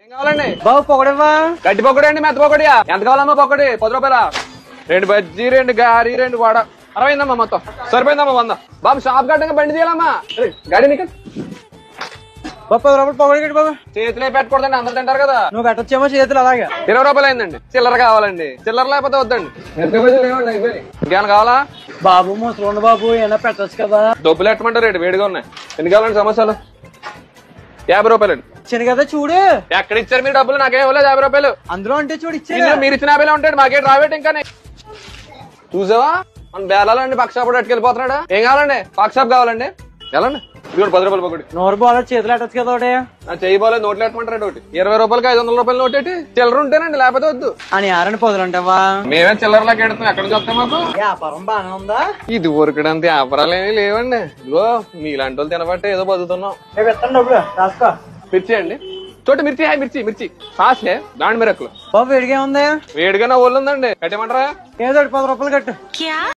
ఏం కావాలండి బాబు పొగడవా? గడ్డి పొక్కడి అండి, మెత్త పొక్కడియా? ఎంత కావాలమ్మా పొక్కడి? 10 రూపాయల 2 బజ్జీ, 2 గారి, 2 వడ. 60 మొత్తం సరిపోయిందమ్మా 100. బాబు షాప్ కట్టంగా బండి తీయాలమ్మా. గాడి నీకు బాబు 10 రూపాయలు పొగడి కట్టి బాబు. చేతిలో పెట్టకూడదండి, అందరు తింటారు కదా. నువ్వు పెట్టొచ్చేమో చేతులు అలాగే. 20 రూపాయలు అయిందండి. చిల్లర కావాలండి? చిల్లర లేకపోతే వద్దండి. ఇంకేమైనా కావాలా? బాబు ముసలి బాబు ఏమైనా పెట్టచ్చు కదా. డబ్బులు ఎట్టమంటారు? రేటు వేడిగా ఉన్నాయి. ఎన్ని కావాలండి సమోసాలు? 50 రూపాయలండి. ఇచ్చాను కదా చూడు. ఎక్కడ ఇచ్చారు మీరు డబ్బులు? నాకేం ఇవ్వలేదు 50 రూపాయలు. అందులో అంటే చూడు ఇచ్చాను. ఇందులో మీరు ఇచ్చిన 50 ఉంటాడు, మాకేం రావేటి ఇంకా. చూసావా మన బేలాలండి, పక్క షాప్ ఎట్టుకెళ్ళిపోతున్నాడా? ఏం కావాలండి? పక్క షాప్ కావాలండి, వెళ్ళండి. ఇది 10 రూపాయలు ఒకటి. నోరు బాగా చేతులు ఎట్టచ్చు కదా ఒకటి. చెయ్యి బాలేదు, నోట్లు ఎట్టమంటారు ఒకటి. 20 రూపాయలకి 500 రూపాయలు నోట్ ఏంటి? చిల్లర ఉంటేనండి, లేకపోతే వద్దు. అని ఆరని పొదలంటావా? మేమే చిల్లరలాగా ఎడుతున్నాం, ఎక్కడ చెప్తాం మాకు? వ్యాపారం బాగానే ఉందా? ఇది ఊరికడంత వ్యాపారాలు ఏమీ లేవండి. ఇదిగో మీలాంటి వాళ్ళు తినబట్టే ఏదో బతుకుతున్నాం. పెట్టండి డబ్బులు రాసుకో. మిర్చి అండి, చోటు మిర్చి. హాయ్ మిర్చి, మిర్చి సాస్లే దాండ్ మిరక్కులు. బాబు వేడిగా ఉంది. వేడిగా నా ఒళ్ళు ఉందండి, కట్టేమంటారా? ఏదో 10 రూపాయలు కట్టు.